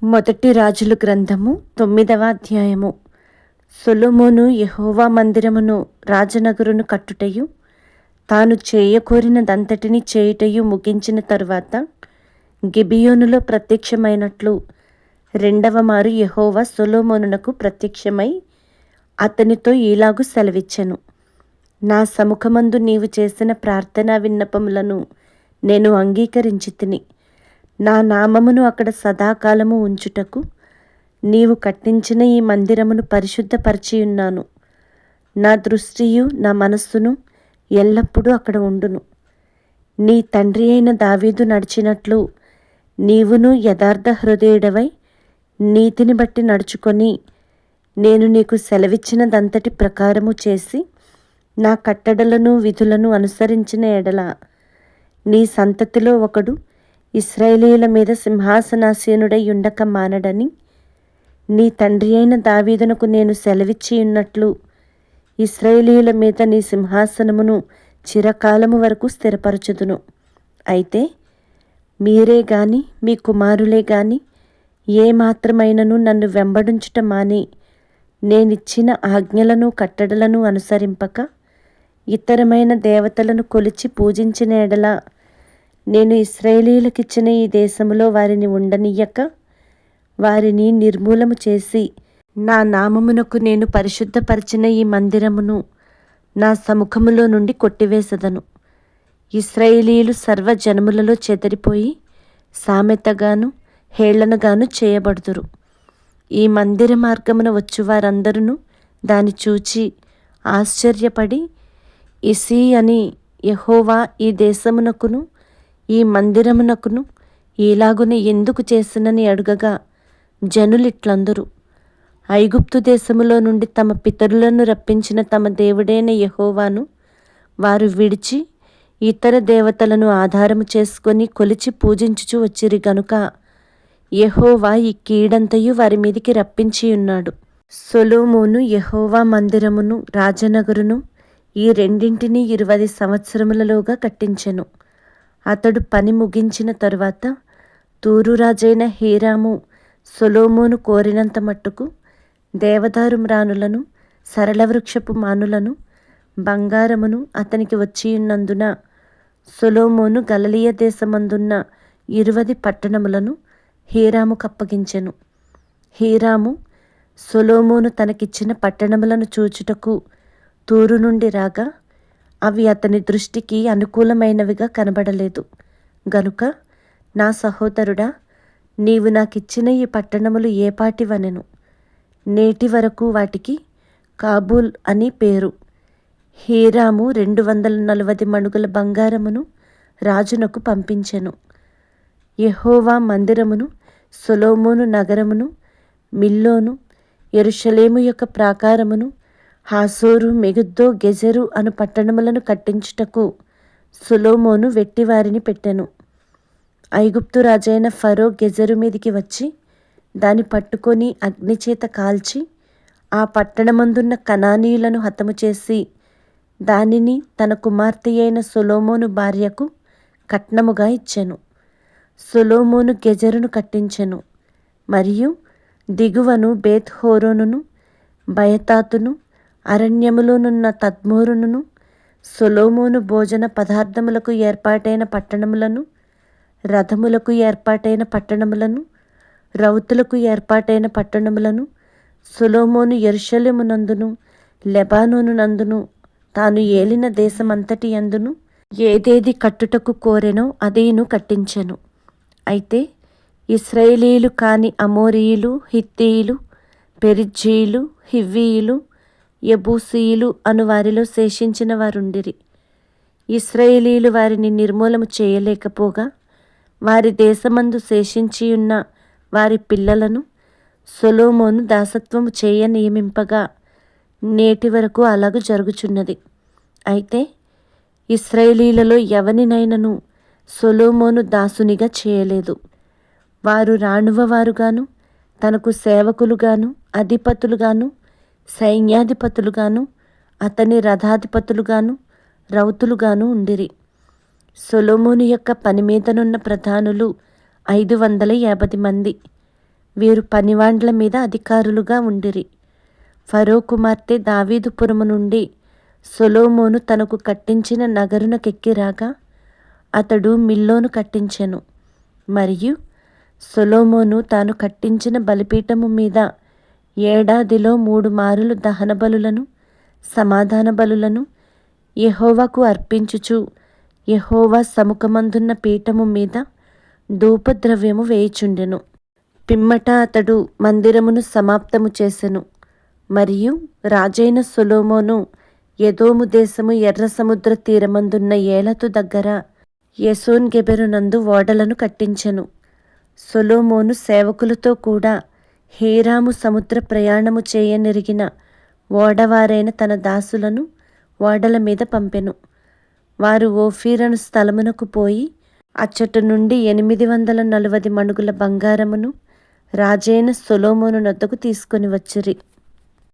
మొదటి రాజుల గ్రంథము 9వ అధ్యాయము. సొలొమోను యెహోవా మందిరమును రాజనగరును కట్టుటయు తాను చేయకోరినదంతటిని చేయుటయు ముగించిన తరువాత గిబియోనులో ప్రత్యక్షమైనట్లు రెండవ మారు యెహోవా సొలొమోనునకు ప్రత్యక్షమై అతనితో ఈలాగు సెలవిచ్చెను. నా సముఖమందు నీవు చేసిన ప్రార్థనా విన్నపములను నేను అంగీకరించితిని. నా నామమును అక్కడ సదాకాలము ఉంచుటకు నీవు కట్టించిన ఈ మందిరమును పరిశుద్ధపరిచియున్నాను. నా దృష్టియు నా మనస్సును ఎల్లప్పుడూ అక్కడ ఉండును. నీ తండ్రి అయిన దావీదు నడిచినట్లు నీవును యథార్థ హృదయుడవై నీతిని బట్టి నడుచుకొని నేను నీకు సెలవిచ్చినదంతటి ప్రకారము చేసి నా కట్టడలను విధులను అనుసరించిన ఎడల నీ సంతతిలో ఒకడు ఇశ్రాయేలీయుల మీద సింహాసనాసీనుడై ఉండక మానడని నీ తండ్రి అయిన దావీదునకు నేను సెలవిచ్చి ఉన్నట్లు ఇశ్రాయేలీయుల మీద నీ సింహాసనమును చిరకాలము వరకు స్థిరపరచుదును. అయితే మీరే గాని మీ కుమారులే గాని ఏ మాత్రమైనను నన్ను వెంబడించుట మాని నేనిచ్చిన ఆజ్ఞలను కట్టడలను అనుసరింపక ఇతరమైన దేవతలను కొలిచి పూజించిన ఎడల నేను ఇశ్రాయేలీయులకిచ్చిన ఈ దేశములో వారిని ఉండనియ్యక వారిని నిర్మూలము చేసి నా నామమునకు నేను పరిశుద్ధపరిచిన ఈ మందిరమును నా సముఖములో నుండి కొట్టివేసెదను. ఇశ్రాయేలీయులు సర్వజనములలో చెదరిపోయి సామెతగాను హేళనగాను చేయబడుదురు. ఈ మందిర మార్గమున వచ్చువారందరూ దాని చూచి ఆశ్చర్యపడి ఇసీ అని యెహోవా ఈ దేశమునకును ఈ మందిరమునకును ఇలాగున ఎందుకు చేసినని అడుగగా జనులిట్లందరూ ఐగుప్తు దేశములో నుండి తమ పితరులను రప్పించిన తమ దేవుడైన యెహోవాను వారు విడిచి ఇతర దేవతలను ఆధారము చేసుకొని కొలిచి పూజించుచు వచ్చిరి గనుక యెహోవా ఈ కీడంతయు వారి మీదికి రప్పించి ఉన్నాడు. సొలొమోను యెహోవా మందిరమును రాజనగరును ఈ రెండింటినీ 20 సంవత్సరములలోగా కట్టించెను. అతడు పని ముగించిన తరువాత తూరు రాజైన హీరాము సొలొమోను కోరినంత మట్టుకు దేవదారు మ్రానులను సరళవృక్షపు మానులను బంగారమును అతనికి వచ్చియున్నందున సొలొమోను గలిలయ దేశమందున్న 20 పట్టణములను హీరాముకు అప్పగించెను. హీరాము సొలొమోను తనకిచ్చిన పట్టణములను చూచుటకు తూరు నుండి రాగా అవి అతని దృష్టికి అనుకూలమైనవిగా కనబడలేదు గనుక, నా సహోదరుడా, నీవు నాకిచ్చిన ఈ పట్టణములు ఏపాటివనెను. నేటి వరకు వాటికి కాబూల్ అని పేరు. హీరాము 240 మణుగుల బంగారమును రాజునకు పంపించెను. యెహోవా మందిరమును సొలొమోను నగరమును మిల్లోను యెరూషలేము యొక్క ప్రాకారమును హాసోరు మెగిద్దో గెజెరు అను పట్టణములను కట్టించుటకు సొలొమోను వెట్టివారిని పెట్టెను. ఐగుప్తు రాజైన ఫరో గెజెరు మీదికి వచ్చి దాని పట్టుకొని అగ్నిచేత కాల్చి ఆ పట్టణమందున్న కనానీయులను హతము చేసి దానిని తన కుమార్తె అయిన సొలొమోను భార్యకు కట్నముగా ఇచ్చెను. సొలొమోను గెజెరును కట్టించెను మరియు దిగువను బేత్ హోరోనును బయతాతును అరణ్యములోనున్న తద్మోరును సొలొమోను భోజన పదార్థములకు ఏర్పాటైన పట్టణములను రథములకు ఏర్పాటైన పట్టణములను రౌతులకు ఏర్పాటైన పట్టణములను సొలొమోను యెరూషలేమునందును లెబానోను నందును తాను ఏలిన దేశమంతటి యందును ఏదేది కట్టుటకు కోరెనో అదేను కట్టించెను. అయితే ఇశ్రాయేలీయులు కాని అమోరీయులు, హిత్తీయులు, పెరిజ్జీయులు, హివ్వీయులు, యెబూసీయులు అను వారిలో శేషించిన వారుండిరి. ఇశ్రాయేలీయులు వారిని నిర్మూలము చేయలేకపోగా వారి దేశమందు శేషించియున్న వారి పిల్లలను సొలొమోను దాసత్వము చేయ నియమింపగా నేటి వరకు అలాగూ జరుగుచున్నది. అయితే ఇశ్రాయేలీయులలో ఎవనినైనను సొలొమోను దాసునిగా చేయలేదు. వారు రాణువవారుగాను తనకు సేవకులుగాను అధిపతులుగాను సైన్యాధిపతులుగాను అతని రథాధిపతులుగాను రౌతులుగాను ఉండిరి. సొలొమోను యొక్క పని మీదనున్న ప్రధానులు 550 మంది. వీరు పనివాండ్ల మీద అధికారులుగా ఉండిరి. ఫరో కుమార్తె దావీదుపురము నుండి సొలొమోను తనకు కట్టించిన నగరునకెక్కిరాగా అతడు మిల్లోను కట్టించెను. మరియు సొలొమోను తాను కట్టించిన బలిపీఠము మీద ఏడాదిలో 3 మారులు దహన బలులను సమాధాన బలులను యెహోవాకు అర్పించుచు యెహోవా సముఖమందున్న పీఠము మీద ధూపద్రవ్యము వేయుచుండెను. పిమ్మట అతడు మందిరమును సమాప్తము చేసెను. మరియు రాజైన సొలొమోను ఎదోము దేశము ఎర్ర సముద్ర తీరమందున్న ఏలతు దగ్గర యెసోన్ గెబెరునందు ఓడలను కట్టించెను. సొలొమోను సేవకులతో కూడా హీరాము సముద్ర ప్రయాణము చేయనెరిగిన ఓడవారైన తన దాసులను ఓడల మీద పంపెను. వారు ఓఫీరను స్థలమునకు పోయి అచ్చట నుండి 840 మణుగుల బంగారమును రాజైన సొలొమోను నొద్దకు తీసుకొని వచ్చిరి.